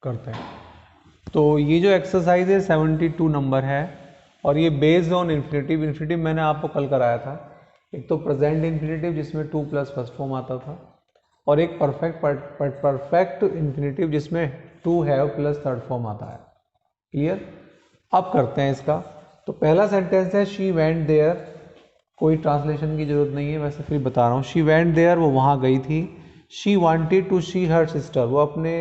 करते हैं। तो ये जो एक्सरसाइज है 72 नंबर है और ये बेस्ड ऑन इन्फिनेटिव। इन्फिनेटिव मैंने आपको कल कराया था, एक तो प्रेजेंट इन्फिनेटिव जिसमें टू प्लस फर्स्ट फॉर्म आता था, और एक परफेक्ट इन्फिनेटिव जिसमें to have plus third form आता है। क्लियर? अब करते हैं इसका। तो पहला सेंटेंस है शी वेंट देयर, कोई ट्रांसलेशन की जरूरत नहीं है, वैसे फिर बता रहा हूँ। शी वेंट देयर, वो वहाँ गई थी। She wanted to see her sister, वो अपने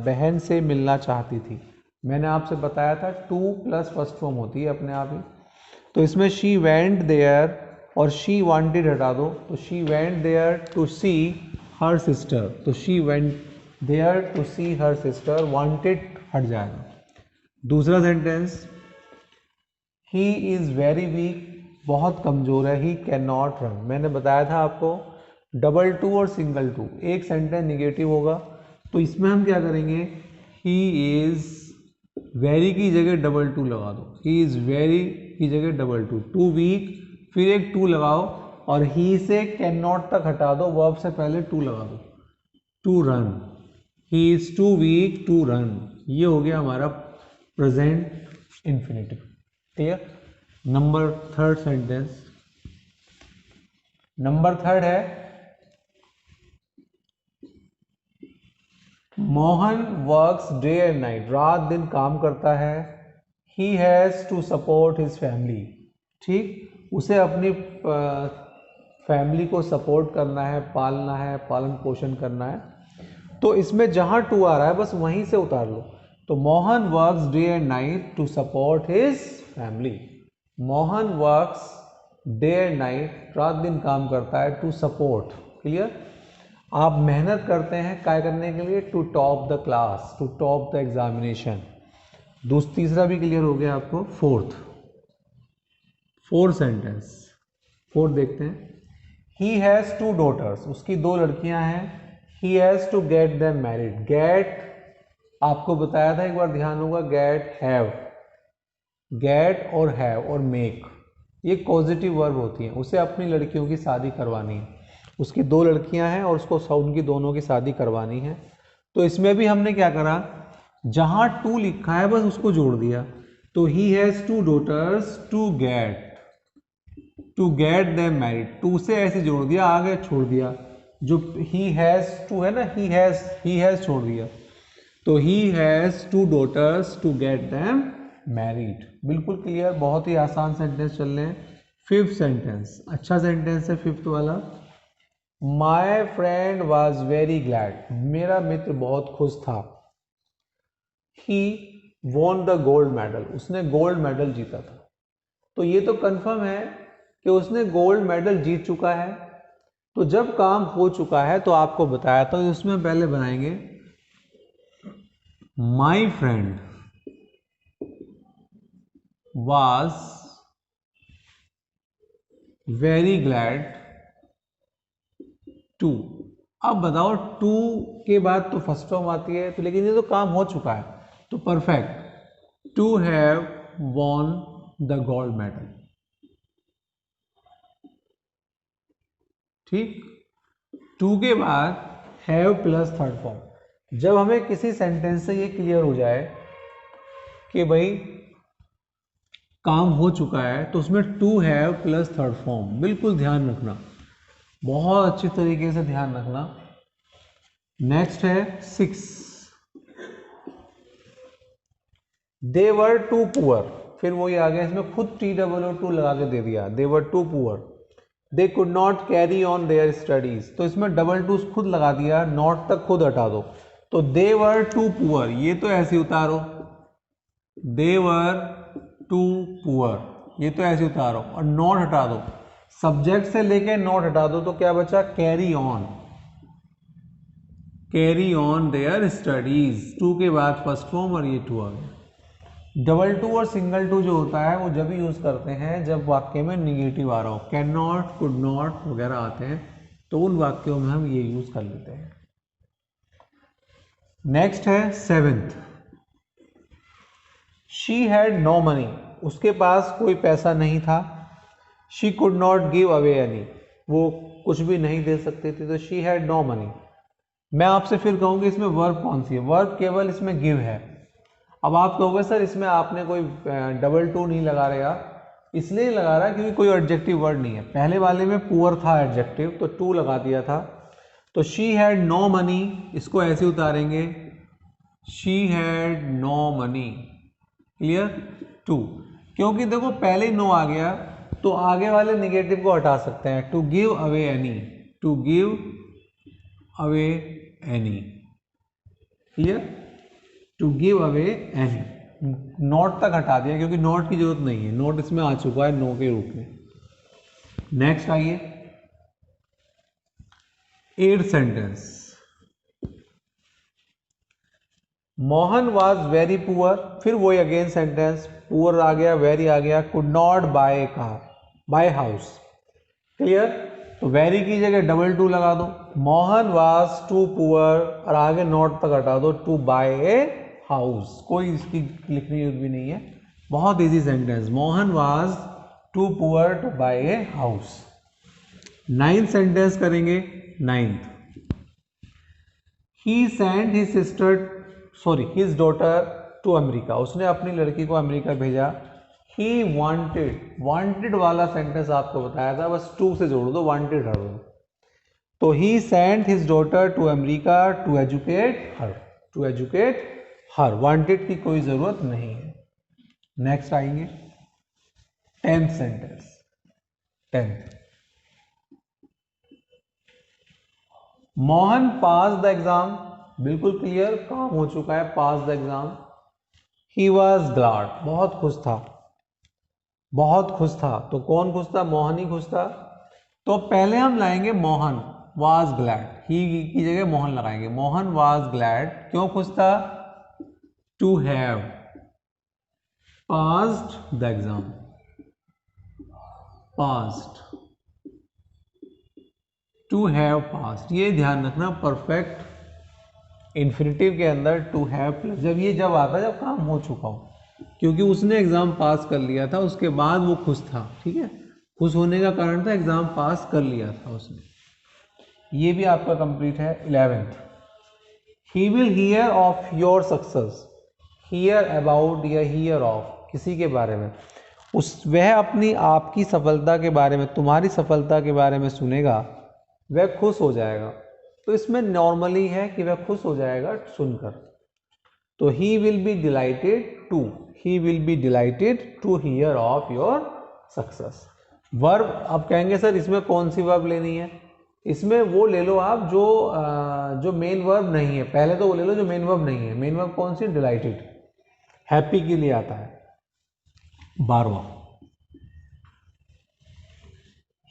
बहन से मिलना चाहती थी। मैंने आपसे बताया था टू प्लस फर्स्ट फॉर्म होती है अपने आप ही। तो इसमें शी वेंट देयर और शी वांटेड हटा दो, तो she went there to see her sister, तो she went there to see her sister, wanted हट जाएगा। दूसरा sentence, he is very weak, बहुत कमज़ोर है। ही कैन नॉट रन, मैंने बताया था आपको डबल टू और सिंगल टू, एक सेंटेंस निगेटिव होगा। तो इसमें हम क्या करेंगे, ही इज़ वेरी की जगह डबल टू लगा दो, ही इज़ वेरी की जगह डबल टू, टू वीक फिर एक टू लगाओ और ही से कैन नॉट तक हटा दो, वर्ब से पहले टू लगा दो, to run, he is too weak to run. ये हो गया हमारा present infinitive. Clear? Number third sentence, number third है Mohan works day and night, रात दिन काम करता है। He has to support his family, ठीक, उसे अपनी फैमिली को सपोर्ट करना है, पालना है, पालन पोषण करना है। तो इसमें जहां टू आ रहा है बस वहीं से उतार लो। तो Mohan works day and night to support his family. Mohan works day and night, रात दिन काम करता है, टू सपोर्ट। क्लियर? आप मेहनत करते हैं काय करने के लिए, to top the class, to top the examination. तीसरा भी क्लियर हो गया आपको। फोर्थ सेंटेंस, फोर्थ देखते हैं। ही हैज़ टू डॉटर्स, उसकी दो लड़कियां हैं। He has to get them married, get आपको बताया था एक बार, ध्यान होगा, गेट हैव, गेट और हैव और मेक ये पॉजिटिव वर्ब होती हैं। उसे अपनी लड़कियों की शादी करवानी है, उसकी दो लड़कियां हैं और उसको उनकी दोनों की शादी करवानी है। तो इसमें भी हमने क्या करा, जहां टू लिखा है बस उसको जोड़ दिया। तो he has two daughters to get them married, to से ऐसे जोड़ दिया, आगे छोड़ दिया। जो ही हैज़ टू है ना, ही हैज़ छोड़ दिया। तो he has two daughters to get them married. बिल्कुल क्लियर, बहुत ही आसान सेंटेंस चल रहे हैं। फिफ्थ सेंटेंस, अच्छा सेंटेंस है फिफ्थ वाला। My friend was very glad, मेरा मित्र बहुत खुश था। He won the gold medal, उसने गोल्ड मेडल जीता था। तो ये तो कंफर्म है कि उसने गोल्ड मेडल जीत चुका है। तो जब काम हो चुका है तो आपको बताया था, तो उसमें पहले बनाएंगे my friend was very glad to। अब बताओ, टू के बाद तो फर्स्ट फॉर्म आती है, तो लेकिन ये तो काम हो चुका है, तो perfect, to have won the gold medal. ठीक, टू के बाद हैव प्लस थर्ड फॉर्म। जब हमें किसी सेंटेंस से ये क्लियर हो जाए कि भाई काम हो चुका है, तो उसमें to have plus third form, बिल्कुल ध्यान रखना, बहुत अच्छी तरीके से ध्यान रखना। नेक्स्ट है 6, दे वर टू पुअर, फिर वही आ गया, इसमें खुद TOO लगा के दे दिया, they were too poor, they could not carry on their studies, तो इसमें डबल टू खुद लगा दिया, नॉट तक खुद हटा दो। तो दे वर टू पुअर, ये तो ऐसे उतारो, दे वर टू पुअर, ये तो ऐसे उतारो और नॉट हटा दो, सब्जेक्ट से लेके नॉट हटा दो, तो क्या बचा, carry on their studies. To के बाद फर्स्ट फॉर्म और ये टू आ गया। डबल टू और सिंगल टू जो होता है वो जब यूज करते हैं जब वाक्य में निगेटिव आ रहा हो, कैन नॉट, कुड नॉट वगैरह आते हैं, तो उन वाक्यों में हम ये यूज कर लेते हैं। नेक्स्ट है 7th, she had no money, उसके पास कोई पैसा नहीं था। She could not give away any, वो कुछ भी नहीं दे सकती थी, तो शी हैड नो मनी। मैं आपसे फिर कहूँगी इसमें वर्ब कौन सी है, वर्ब केवल इसमें गिव है। अब आप कहोगे सर इसमें आपने कोई डबल टू नहीं लगा रहा, इसलिए लगा रहा है क्योंकि कोई एडजेक्टिव वर्ड नहीं है। पहले वाले में पुअर था एडजेक्टिव, तो टू लगा दिया था। तो शी हैड नो मनी, इसको ऐसे उतारेंगे, she had no money, clear, two. क्योंकि देखो पहले ही नो आ गया तो आगे वाले निगेटिव को हटा सकते हैं। To give away any, to give away any, clear, to give away any. Not तक हटा दिया क्योंकि नॉट की जरूरत नहीं है, नॉट इसमें आ चुका है नो के रूप में। नेक्स्ट आइए 8th sentence, Mohan was very poor, फिर वही अगेन सेंटेंस, पुअर आ गया, वेरी आ गया, could not buy car, buy house, clear. तो वेरी की जगह डबल टू लगा दो, मोहन वॉज टू पुअर और आगे नॉट तक हटा दो, टू बाय ए हाउस, कोई इसकी लिखने की जरूरत भी नहीं है, बहुत easy sentence, Mohan was too poor to buy a house. 9th sentence करेंगे, 9th, he sent his sister his daughter to America, उसने अपनी लड़की को अमेरिका भेजा। ही वांटेड वाला सेंटेंस आपको बताया था, बस टू से जोड़ दो, वांटेड हर दो। तो he sent his daughter to America to educate her, wanted की कोई जरूरत नहीं है। नेक्स्ट आएंगे 10th sentence, 10th, Mohan pass the exam, बिल्कुल क्लियर, काम हो चुका है, pass the exam. He was glad, बहुत खुश था, बहुत खुश था, तो कौन खुश था, मोहन ही खुश था। तो पहले हम लाएंगे मोहन वॉज ग्लैड, ही की जगह मोहन लगाएंगे, मोहन वॉज ग्लैड, क्यों खुश था, to have passed the exam, passed, to have passed, ये ध्यान रखना, परफेक्ट इन्फिनिटिव के अंदर टू हैव प्लस जब आता है जब काम हो चुका हो, क्योंकि उसने एग्जाम पास कर लिया था, उसके बाद वो खुश था, ठीक है, खुश होने का कारण था एग्जाम पास कर लिया था उसने। ये भी आपका कंप्लीट है। 11th, he will hear of your success, here about या हियर ऑफ, किसी के बारे में, वह अपनी आपकी सफलता के बारे में, तुम्हारी सफलता के बारे में सुनेगा, वह खुश हो जाएगा। तो इसमें नॉर्मली है कि वह खुश हो जाएगा सुनकर। तो he will be delighted to hear of your success. Verb, अब कहेंगे सर इसमें कौन सी वर्ब लेनी है, इसमें वो ले लो आप जो मेन वर्ब नहीं है, पहले तो वो ले लो जो मेन वर्ब नहीं है। मेन वर्ब कौन सी, डिलाइटेड, हैप्पी के लिए आता है। 12वां,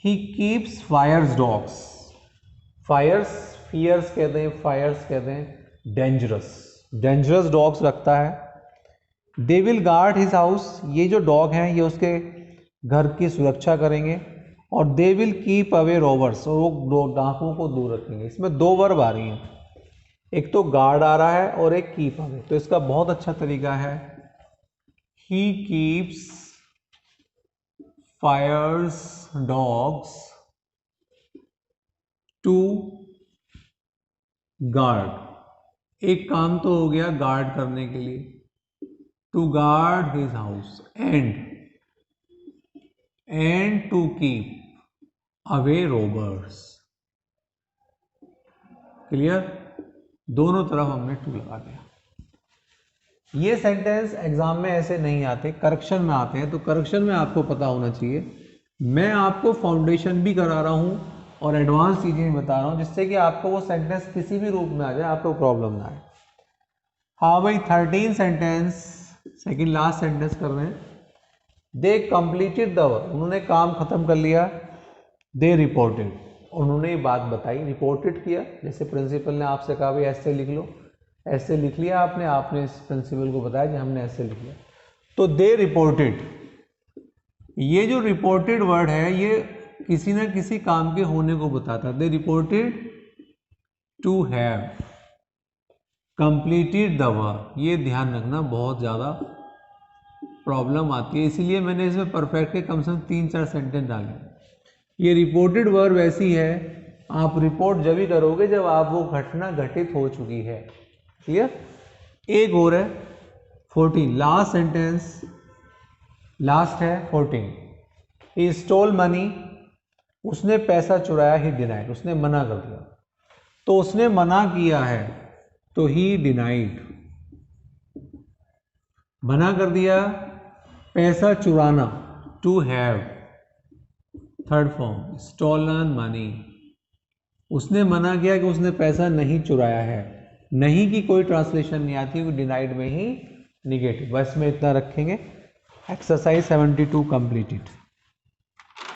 he keeps Fyers dogs, fierce कहते हैं, फायर्स कहते हैं, डेंजरस डॉग्स रखता है। They will guard his house, ये जो डॉग हैं ये उसके घर की सुरक्षा करेंगे। और they will keep away robbers, और वो डाकुओं को दूर रखेंगे। इसमें दो वर्ब आ रही हैं, एक तो गार्ड आ रहा है और एक कीप अवे। तो इसका बहुत अच्छा तरीका है, he keeps Fyers dogs to guard, एक काम तो हो गया गार्ड करने के लिए, to guard his house, and to keep away robbers, clear, दोनों तरफ हमने टू लगा दिया। ये सेंटेंस एग्जाम में ऐसे नहीं आते, करेक्शन में आते हैं, तो करेक्शन में आपको पता होना चाहिए। मैं आपको फाउंडेशन भी करा रहा हूं और एडवांस चीजें भी बता रहा हूं, जिससे कि आपको वो सेंटेंस किसी भी रूप में आ जाए, आपको प्रॉब्लम ना आए। हाँ भाई, 13 सेंटेंस, सेकंड लास्ट सेंटेंस कर रहे हैं। दे कंप्लीटेड द वर्क, उन्होंने काम खत्म कर लिया। दे रिपोर्टेड, उन्होंने ये बात बताई, रिपोर्टेड किया। जैसे प्रिंसिपल ने आपसे कहा भाई ऐसे लिख लो, ऐसे लिख लिया आपने इस प्रिंसिपल को बताया कि हमने ऐसे लिख लिया। तो दे रिपोर्टेड, ये जो रिपोर्टेड वर्ड है ये किसी न किसी काम के होने को बताता है। They reported to have completed the work, ये ध्यान रखना, बहुत ज़्यादा प्रॉब्लम आती है, इसीलिए मैंने इसमें परफेक्ट के कम से कम 3-4 सेंटेंस डाले। ये रिपोर्टेड वर्ब ऐसी है आप रिपोर्ट जब ही करोगे जब आप वो घटना घटित हो चुकी है। क्लियर। एक और है 14, लास्ट सेंटेंस, लास्ट है 14, ही स्टोल मनी, उसने पैसा चुराया, ही डिनाइड, उसने मना कर दिया। तो उसने मना किया है तो ही डिनाइड, मना कर दिया, पैसा चुराना, to have, third form stolen money, उसने मना किया कि उसने पैसा नहीं चुराया है। नहीं की कोई ट्रांसलेशन नहीं आती, वो डिनाइड में ही निगेटिव। बस में इतना रखेंगे। Exercise 72 completed.